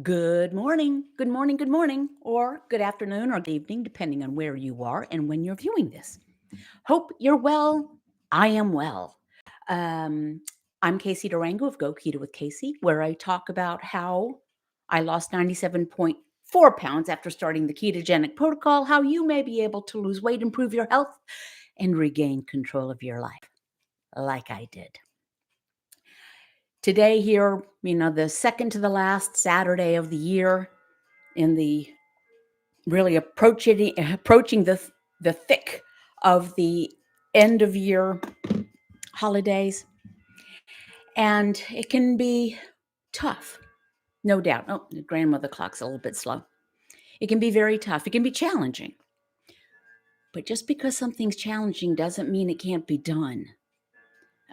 Good morning, good morning, or good afternoon or good evening, depending on where you are and when you're viewing this. Hope you're well. I am well. Um, I'm Casey Durango of Go Keto with Casey, where I talk about how I lost 97.4 pounds after starting the ketogenic protocol, how you may be able to lose weight, improve your health, and regain control of your life, like I did. Today, here, the second to the last Saturday of the year, in the really approaching the thick of the end of year holidays, and it can be tough, no doubt. Oh, the grandmother clock's a little bit slow. It can be very tough. It can be challenging. But just because something's challenging doesn't mean it can't be done.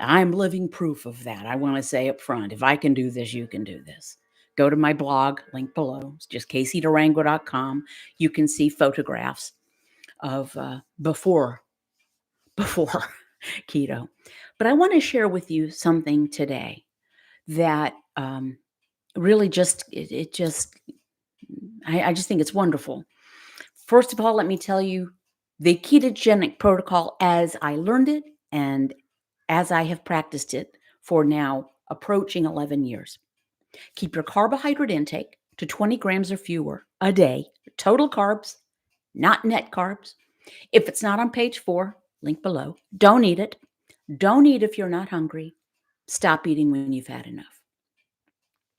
I'm living proof of that. I want to say up front, if I can do this, you can do this. Go to my blog, link below. It's just caseydurango.com. You can see photographs of before keto. But I want to share with you something today that really I just think it's wonderful. First of all, let me tell you the ketogenic protocol as I learned it and as I have practiced it for now approaching 11 years. Keep your carbohydrate intake to 20 grams or fewer a day, total carbs, not net carbs. If it's not on page 4, link below, don't eat it. Don't eat if you're not hungry. Stop eating when you've had enough.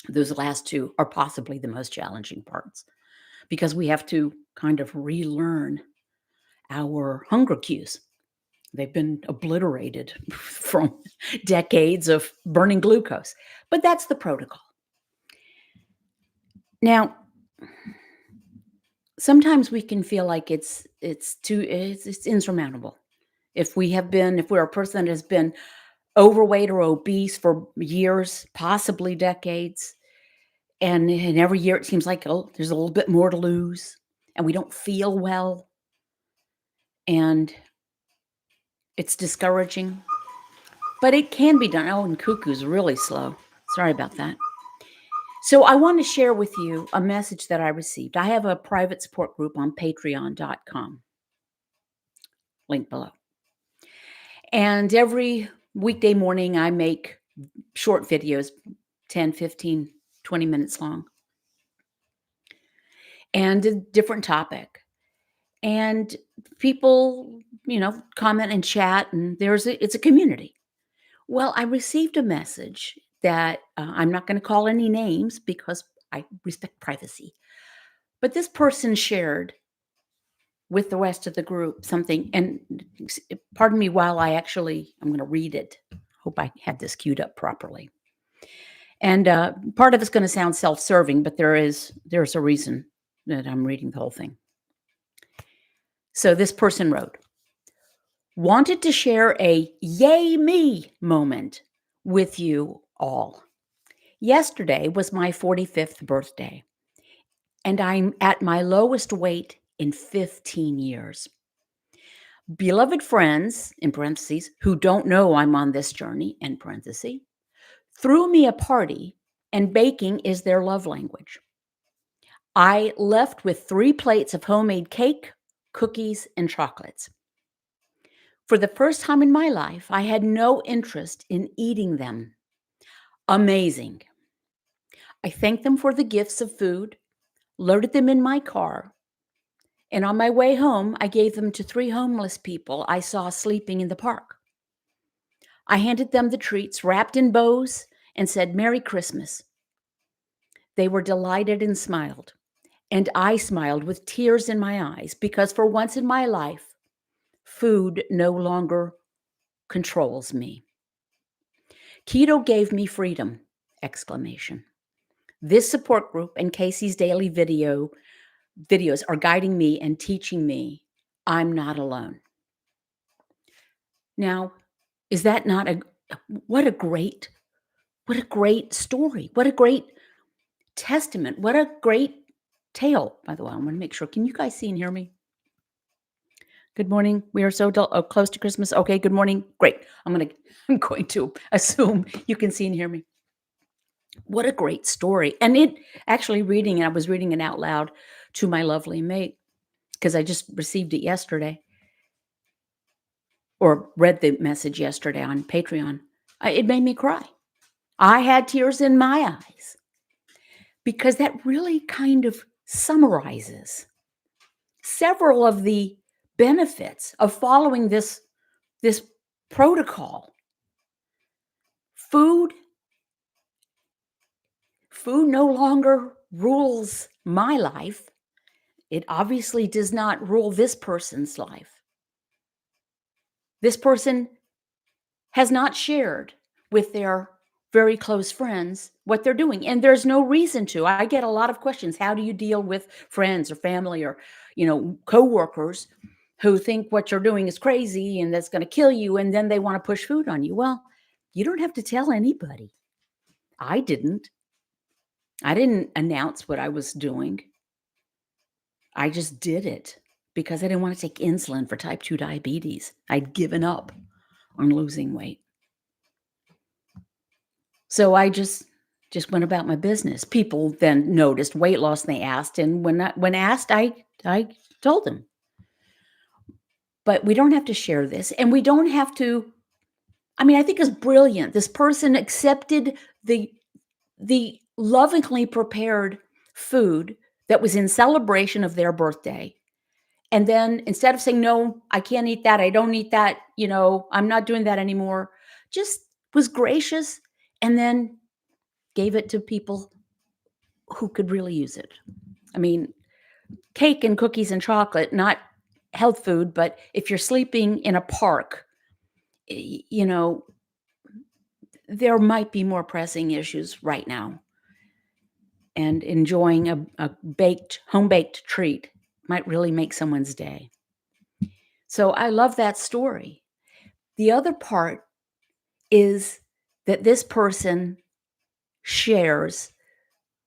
Those last two are possibly the most challenging parts because we have to kind of relearn our hunger cues. They've been obliterated from decades of burning glucose, but that's the protocol. Now, sometimes we can feel like it's insurmountable. If we're a person that has been overweight or obese for years, possibly decades, and every year it seems like, oh, there's a little bit more to lose, and we don't feel well, and it's discouraging, but it can be done. Oh, and cuckoo's really slow. Sorry about that. So I want to share with you a message that I received. I have a private support group on patreon.com, link below. And every weekday morning, I make short videos, 10, 15, 20 minutes long, and a different topic. And people, comment and chat, and it's a community. Well, I received a message that I'm not going to call any names because I respect privacy. But this person shared with the rest of the group something, and pardon me while I'm going to read it. Hope I had this queued up properly. And part of it's going to sound self-serving, but there's a reason that I'm reading the whole thing. So this person wrote, wanted to share a yay me moment with you all. Yesterday was my 45th birthday, and I'm at my lowest weight in 15 years. Beloved friends, in parentheses, who don't know I'm on this journey, end parenthesis, threw me a party, and baking is their love language. I left with 3 plates of homemade cake, cookies, and chocolates. For the first time in my life, I had no interest in eating them. Amazing. I thanked them for the gifts of food, loaded them in my car, and on my way home, I gave them to 3 homeless people I saw sleeping in the park. I handed them the treats wrapped in bows and said, "Merry Christmas." They were delighted and smiled, and I smiled with tears in my eyes because for once in my life, food no longer controls me. Keto gave me freedom! Exclamation. This support group and Casey's daily videos are guiding me and teaching me I'm not alone. Now, is that not what a great story. What a great testament. What a great tale. By the way, I want to make sure. Can you guys see and hear me? Good morning. We are so close to Christmas. Okay, good morning. Great. I'm going to assume you can see and hear me. What a great story. And I was reading it out loud to my lovely mate because I just received it yesterday or read the message yesterday on Patreon. It made me cry. I had tears in my eyes because that really kind of summarizes several of the benefits of following this protocol. Food food no longer rules my life. It obviously does not rule this person's life. This person has not shared with their very close friends what they're doing, and there's no reason to. I get a lot of questions. How do you deal with friends or family or, coworkers who think what you're doing is crazy and that's going to kill you and then they want to push food on you? Well, you don't have to tell anybody. I didn't. I didn't announce what I was doing. I just did it because I didn't want to take insulin for type 2 diabetes. I'd given up on losing weight. So I just went about my business. People then noticed weight loss and they asked, and when asked, I told them. But we don't have to share this, and we don't have to. I mean, I think it's brilliant. This person accepted the lovingly prepared food that was in celebration of their birthday. And then instead of saying, no, I can't eat that, I don't eat that, I'm not doing that anymore, just was gracious and then gave it to people who could really use it. I mean, cake and cookies and chocolate, not health food, but if you're sleeping in a park, y- you know, there might be more pressing issues right now. And enjoying a home baked treat might really make someone's day. So I love that story. The other part is that this person shares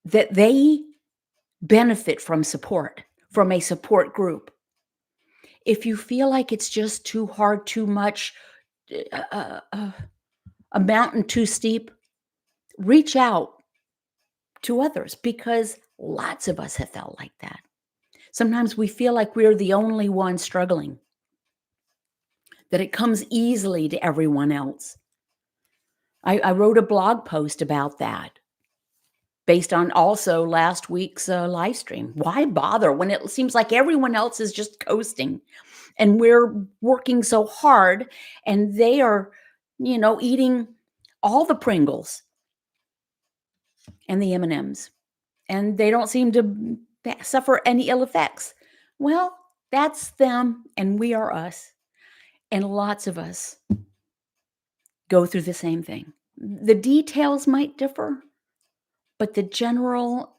that they benefit from support, from a support group. If you feel like it's just too hard, too much, a mountain too steep, reach out to others because lots of us have felt like that. Sometimes we feel like we're the only one struggling, that it comes easily to everyone else. I wrote a blog post about that based on also last week's live stream. Why bother when it seems like everyone else is just coasting and we're working so hard and they are, eating all the Pringles and the M&Ms and they don't seem to suffer any ill effects. Well, that's them and we are us. And lots of us go through the same thing. The details might differ, but the general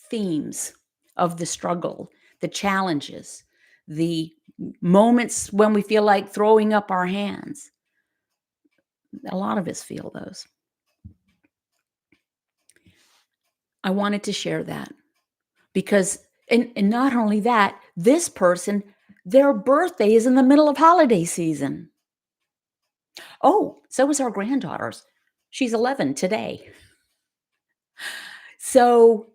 themes of the struggle, the challenges, the moments when we feel like throwing up our hands, a lot of us feel those. I wanted to share that because, and not only that, this person, their birthday is in the middle of holiday season. Oh, so is our granddaughter's. She's 11 today. So,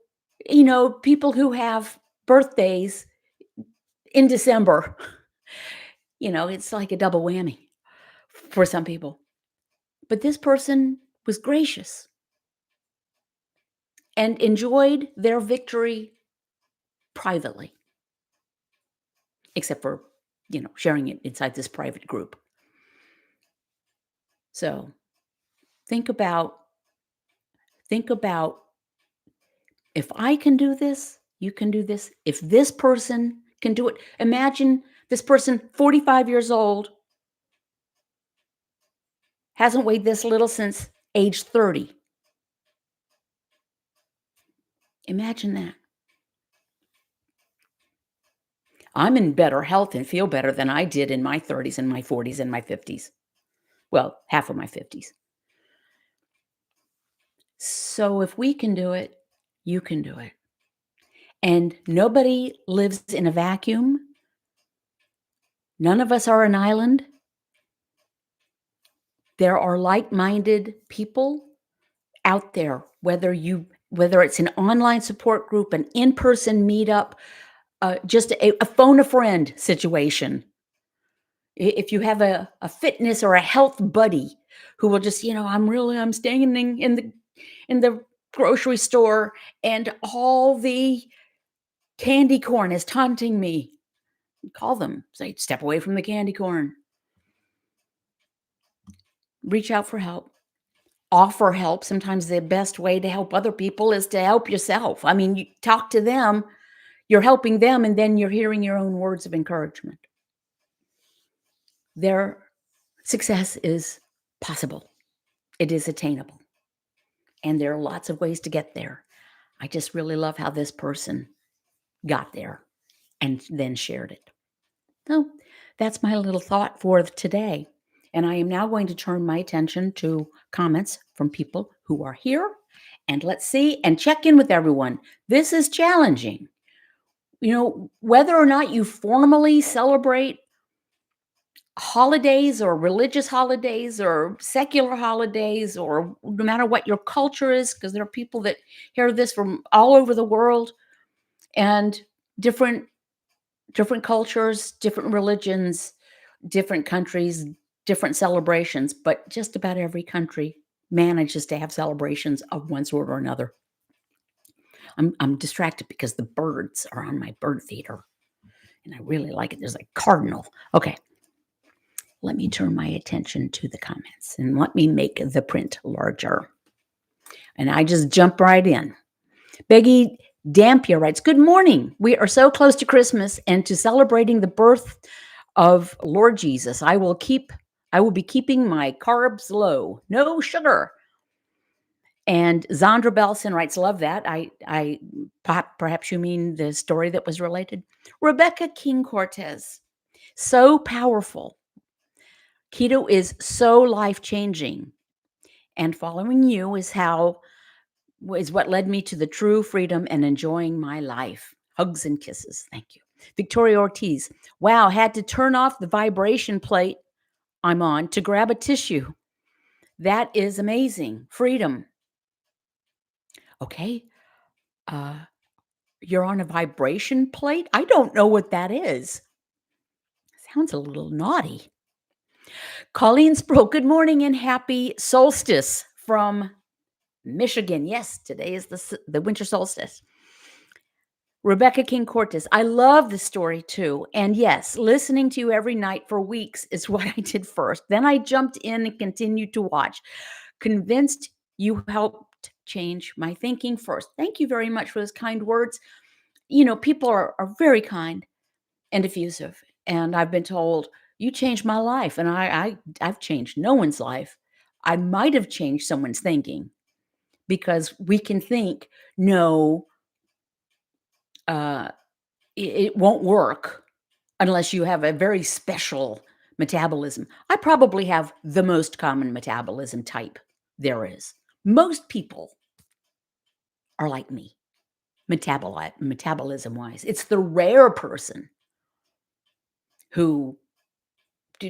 people who have birthdays in December, it's like a double whammy for some people. But this person was gracious and enjoyed their victory privately, except for, sharing it inside this private group. So think about if I can do this, you can do this. If this person can do it, imagine this person, 45 years old, hasn't weighed this little since age 30. Imagine that. I'm in better health and feel better than I did in my 30s and my 40s and my 50s. Well, half of my 50s. So if we can do it, you can do it. And nobody lives in a vacuum. None of us are an island. There are like minded people out there, whether it's an online support group, an in-person meetup, just a phone a friend situation. If you have a fitness or a health buddy who will just, I'm standing in the grocery store and all the candy corn is taunting me. Call them. Say, step away from the candy corn. Reach out for help. Offer help. Sometimes the best way to help other people is to help yourself. I mean, you talk to them, you're helping them, and then you're hearing your own words of encouragement. Their success is possible, it is attainable, and there are lots of ways to get there. I just really love how this person got there and then shared it. So that's my little thought for today. And I am now going to turn my attention to comments from people who are here. And let's see and check in with everyone. This is challenging. Whether or not you formally celebrate holidays or religious holidays or secular holidays, or no matter what your culture is, because there are people that hear this from all over the world, and different cultures, different religions, different countries, different celebrations, but just about every country manages to have celebrations of one sort or another. I'm distracted because the birds are on my bird feeder and I really like it. There's a cardinal. Okay. Let me turn my attention to the comments and let me make the print larger. And I just jump right in. Beggy Dampier writes, good morning. We are so close to Christmas and to celebrating the birth of Lord Jesus. I will be keeping my carbs low. No sugar. And Zandra Belson writes, love that. Perhaps you mean the story that was related. Rebecca King Cortez, so powerful. Keto is so life-changing. And following you is what led me to the true freedom and enjoying my life. Hugs and kisses. Thank you. Victoria Ortiz. Wow, had to turn off the vibration plate I'm on to grab a tissue. That is amazing. Freedom. Okay. You're on a vibration plate? I don't know what that is. Sounds a little naughty. Colleen Sproul, good morning and happy solstice from Michigan. Yes, today is the winter solstice. Rebecca King Cortez, I love the story too. And yes, listening to you every night for weeks is what I did first. Then I jumped in and continued to watch. Convinced you helped change my thinking first. Thank you very much for those kind words. People are very kind and effusive. And I've been told, you changed my life. And I've changed no one's life. I might have changed someone's thinking, because we can think, no, it won't work unless you have a very special metabolism. I probably have the most common metabolism type there is. Most people are like me, metabolism wise. It's the rare person who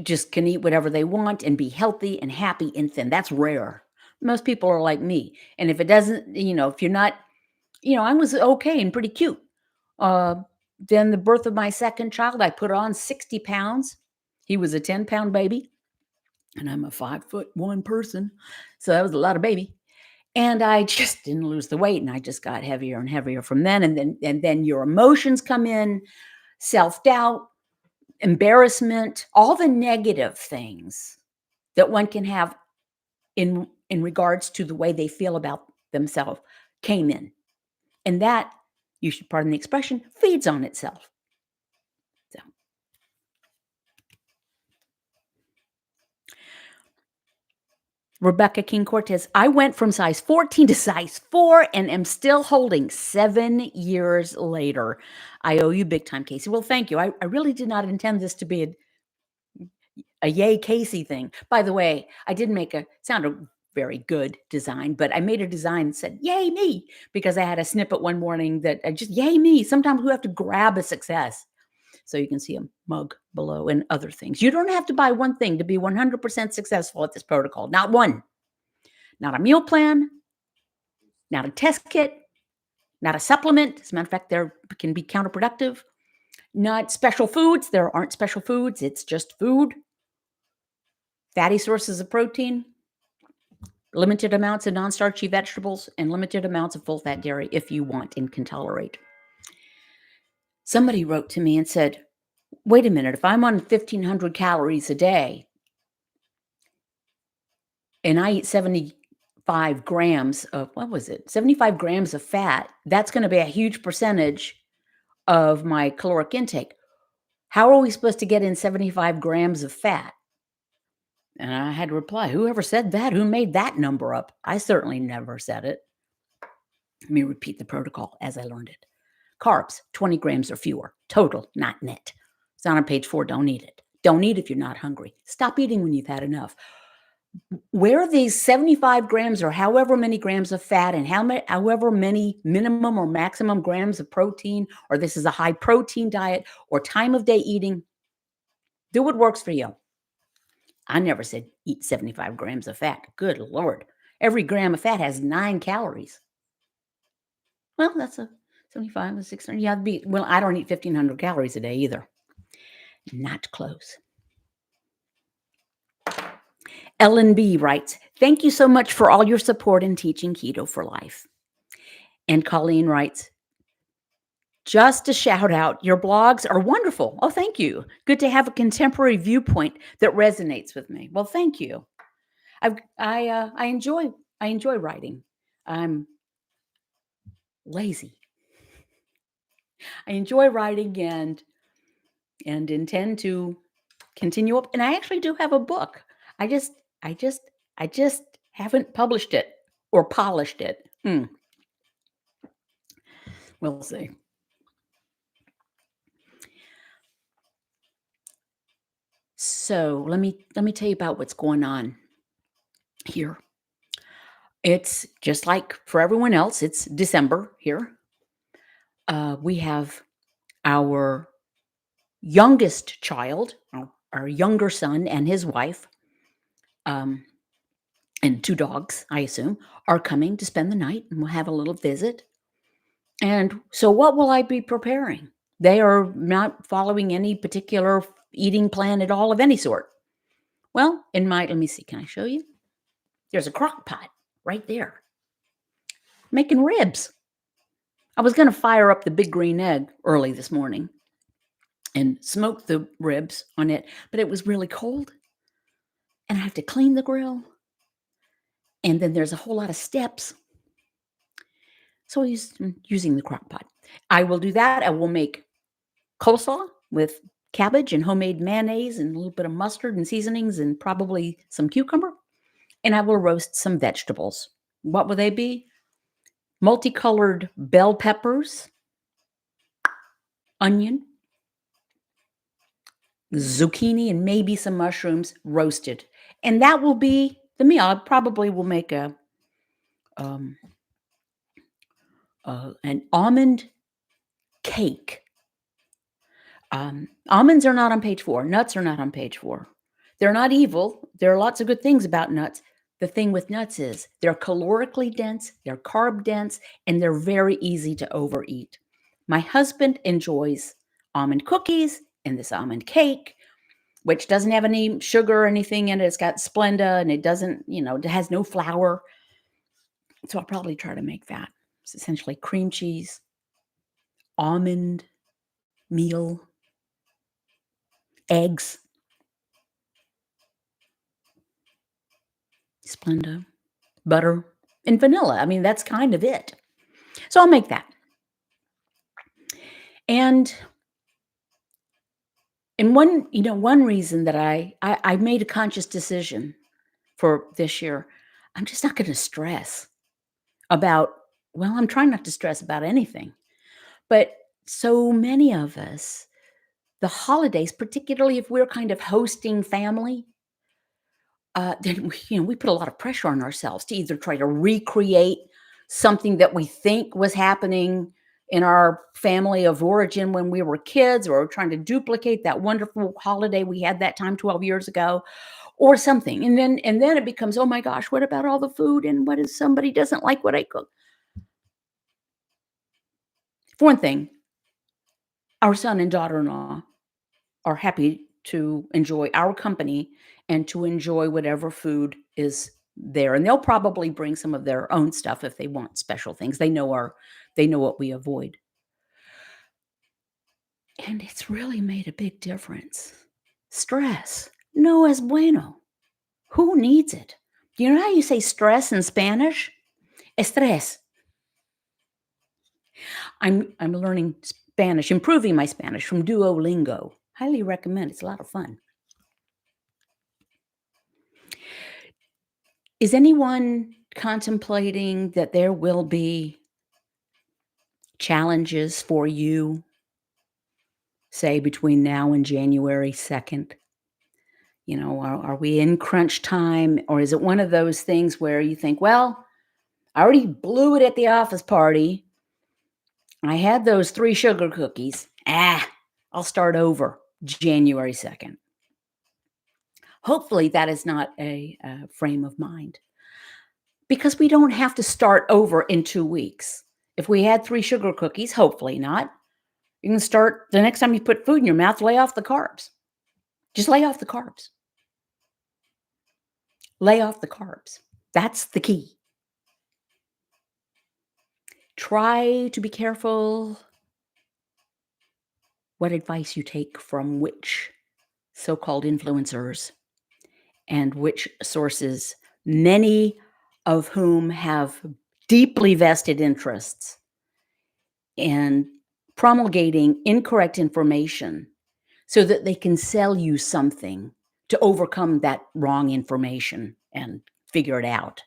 just can eat whatever they want and be healthy and happy and thin. That's rare. Most people are like me. And if it doesn't, if you're not, I was okay and pretty cute. Then the birth of my second child, I put on 60 pounds. He was a 10-pound baby, and I'm a 5'1" person. So that was a lot of baby. And I just didn't lose the weight, and I just got heavier and heavier from then. And then your emotions come in, self-doubt, embarrassment, all the negative things that one can have in regards to the way they feel about themselves came in. And that, you should pardon the expression, feeds on itself. So Rebecca King Cortez, I went from size 14 to size 4 and am still holding 7 years later. I owe you big time, Casey. Well, thank you. I really did not intend this to be a yay Casey thing. By the way, I did make sound very good design, but I made a design that said, yay me, because I had a snippet one morning that just, yay me. Sometimes we have to grab a success. So you can see a mug below and other things. You don't have to buy one thing to be 100% successful at this protocol. Not one. Not a meal plan, not a test kit, not a supplement. As a matter of fact, there can be counterproductive. Not special foods. There aren't special foods. It's just food. Fatty sources of protein, limited amounts of non-starchy vegetables, and limited amounts of full-fat dairy if you want and can tolerate. Somebody wrote to me and said, wait a minute, if I'm on 1,500 calories a day and I eat 75 grams of, what was it? 75 grams of fat, that's going to be a huge percentage of my caloric intake. How are we supposed to get in 75 grams of fat? And I had to reply, whoever said that? Who made that number up? I certainly never said it. Let me repeat the protocol as I learned it. Carbs, 20 grams or fewer, total, not net. It's on page 4. Don't eat it. Don't eat if you're not hungry. Stop eating when you've had enough. Where these 75 grams or however many grams of fat and however many minimum or maximum grams of protein, or this is a high protein diet or time of day eating, do what works for you. I never said eat 75 grams of fat. Good Lord. Every gram of fat has 9 calories. Well, that's a 75 and 600. Yeah, well, I don't eat 1,500 calories a day either. Not close. Ellen B writes, thank you so much for all your support in teaching keto for life. And Colleen writes, just a shout out, your blogs are wonderful. Oh, thank you. Good to have a contemporary viewpoint that resonates with me. Well, thank you. I enjoy writing. I'm lazy. I enjoy writing and intend to continue up. And I actually do have a book. I just I just haven't published it or polished it. We'll see. So let me tell you about what's going on here. It's just like for everyone else. It's December here. We have our youngest child, our younger son, and his wife, and 2 dogs, I assume, are coming to spend the night, and we'll have a little visit. And so, what will I be preparing? They are not following any particular eating plan at all of any sort. Well, let me see, can I show you? There's a crock pot right there, making ribs. I was going to fire up the big green egg early this morning and smoke the ribs on it, but it was really cold. And I have to clean the grill. And then there's a whole lot of steps. So I'm using the crock pot. I will do that. I will make coleslaw with cabbage and homemade mayonnaise and a little bit of mustard and seasonings and probably some cucumber. And I will roast some vegetables. What will they be? Multicolored bell peppers, onion, zucchini, and maybe some mushrooms roasted. And that will be the meal. I probably will make an almond cake. Almonds are not on page 4. Nuts are not on page 4. They're not evil. There are lots of good things about nuts. The thing with nuts is they're calorically dense, they're carb dense, and they're very easy to overeat. My husband enjoys almond cookies and this almond cake, which doesn't have any sugar or anything in it. It's got Splenda and it doesn't, it has no flour. So I'll probably try to make that. It's essentially cream cheese, almond meal, eggs, Splenda, butter, and vanilla. I mean, that's kind of it. So I'll make that. And one reason that I made a conscious decision for this year, I'm just not going to stress about, well, I'm trying not to stress about anything. But so many of us, the holidays, particularly if we're kind of hosting family, then we put a lot of pressure on ourselves to either try to recreate something that we think was happening in our family of origin when we were kids, or trying to duplicate that wonderful holiday we had that time 12 years ago, or something. And then it becomes, oh my gosh, what about all the food? And what if somebody doesn't like what I cook? For one thing, our son and daughter-in-law are happy to enjoy our company and to enjoy whatever food is there, and they'll probably bring some of their own stuff if they want special things. They know what we avoid, and it's really made a big difference. Stress, no es bueno. Who needs it? Do you know how you say stress in Spanish? Estrés. I'm learning Spanish, improving my Spanish from Duolingo. Highly recommend. It's a lot of fun. Is anyone contemplating that there will be challenges for you, say, between now and January 2nd? Are we in crunch time, or is it one of those things where you think, well, I already blew it at the office party. I had those 3 sugar cookies. I'll start over January 2nd. Hopefully, that is not a frame of mind, because we don't have to start over in 2 weeks. If we had 3 sugar cookies, hopefully not, you can start the next time you put food in your mouth, lay off the carbs. Just lay off the carbs. Lay off the carbs. That's the key. Try to be careful what advice you take from which so-called influencers and which sources, many of whom have deeply vested interests in promulgating incorrect information so that they can sell you something to overcome that wrong information and figure it out.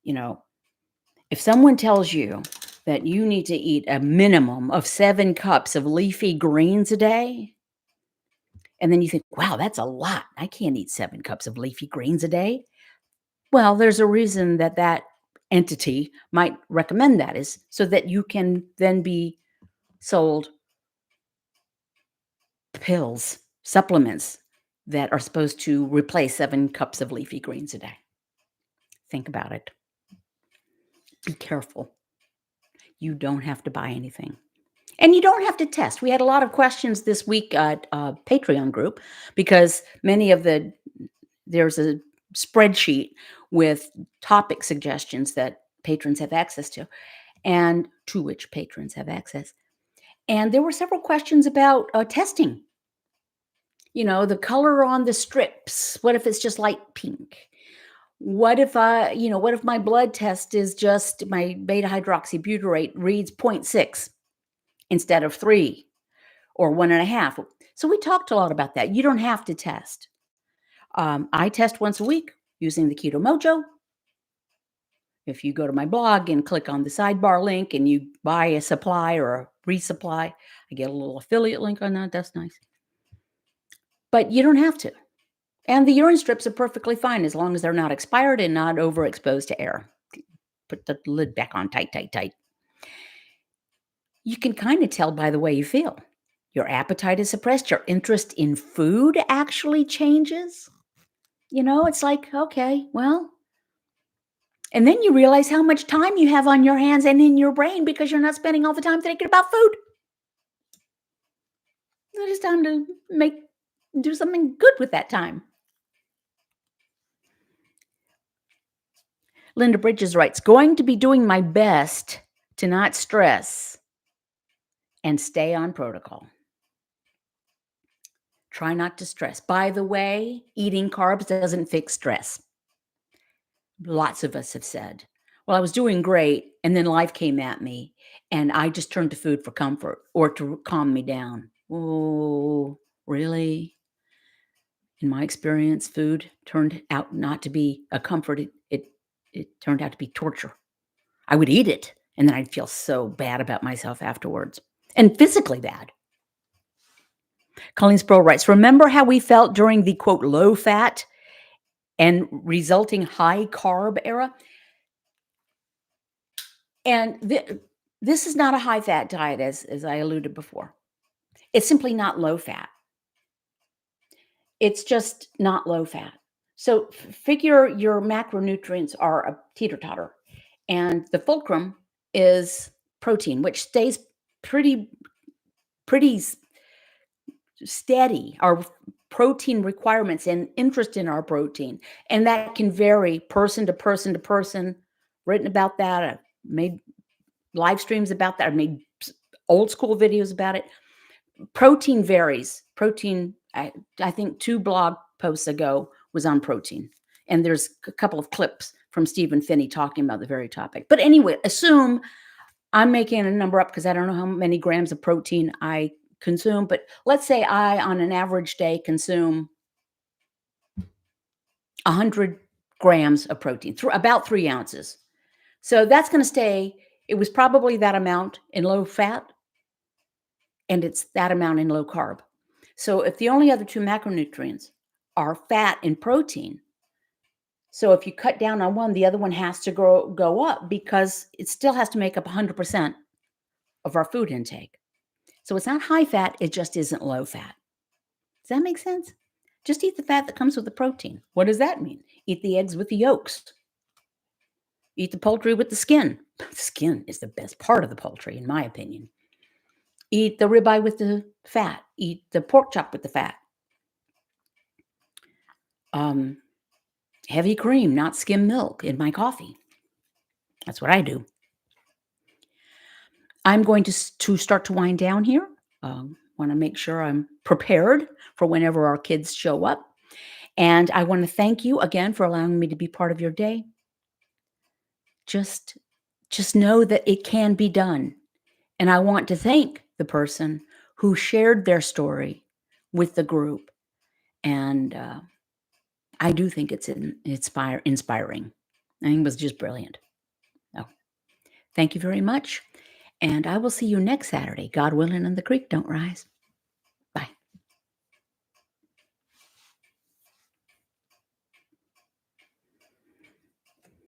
You know, if someone tells you that you need to eat a minimum of 7 cups of leafy greens a day, and then you think, wow, that's a lot. I can't eat 7 cups of leafy greens a day. Well, there's a reason that that entity might recommend that, is so that you can then be sold pills, supplements that are supposed to replace 7 cups of leafy greens a day. Think about it. Be careful. You don't have to buy anything. And you don't have to test. We had a lot of questions this week at Patreon group, because there's a spreadsheet with topic suggestions that patrons have access to, and to which patrons have access. And there were several questions about testing. The color on the strips. What if it's just light pink? What if what if my blood test is just my beta hydroxybutyrate reads 0.6 instead of 3 or 1.5? So we talked a lot about that. You don't have to test. I test once a week using the Keto Mojo. If you go to my blog and click on the sidebar link and you buy a supply or a resupply, I get a little affiliate link on that. That's nice. But you don't have to. And the urine strips are perfectly fine as long as they're not expired and not overexposed to air. Put the lid back on tight, tight, tight. You can kind of tell by the way you feel. Your appetite is suppressed. Your interest in food actually changes. It's like, okay, well. And then you realize how much time you have on your hands and in your brain because you're not spending all the time thinking about food. It is time to do something good with that time. Linda Bridges writes, going to be doing my best to not stress and stay on protocol. Try not to stress. By the way, eating carbs doesn't fix stress. Lots of us have said, well, I was doing great, and then life came at me, and I just turned to food for comfort or to calm me down. Oh, really? In my experience, food turned out not to be a comfort. It turned out to be torture. I would eat it, and then I'd feel so bad about myself afterwards, and physically bad. Colleen Sproul writes, remember how we felt during the, quote, low fat and resulting high carb era? And this is not a high fat diet, as I alluded before. It's simply not low fat. It's just not low fat. So figure your macronutrients are a teeter-totter, and the fulcrum is protein, which stays pretty pretty steady, our protein requirements and interest in our protein. And that can vary person to person to person. Written about that. I've made live streams about that. I've made old school videos about it. Protein varies. I think 2 blog posts ago was on protein. And there's a couple of clips from Stephen Finney talking about the very topic. But anyway, assume I'm making a number up because I don't know how many grams of protein I consume, but let's say I, on an average day, consume 100 grams of protein, about 3 ounces. So that's going to stay, it was probably that amount in low fat, and it's that amount in low carb. So if the only other 2 macronutrients are fat and protein, so if you cut down on one, the other one has to go up because it still has to make up 100% of our food intake. So it's not high fat, it just isn't low fat. Does that make sense? Just eat the fat that comes with the protein. What does that mean? Eat the eggs with the yolks. Eat the poultry with the skin. The skin is the best part of the poultry, in my opinion. Eat the ribeye with the fat. Eat the pork chop with the fat. Um, Heavy cream, not skim milk in my coffee. That's what I do. I'm going to start to wind down here. Want to make sure I'm prepared for whenever our kids show up. And I want to thank you again for allowing me to be part of your day. Just know that it can be done. And I want to thank the person who shared their story with the group. And I do think it's inspiring. I think it was just brilliant. Oh, thank you very much. And I will see you next Saturday, God willing, and the creek don't rise.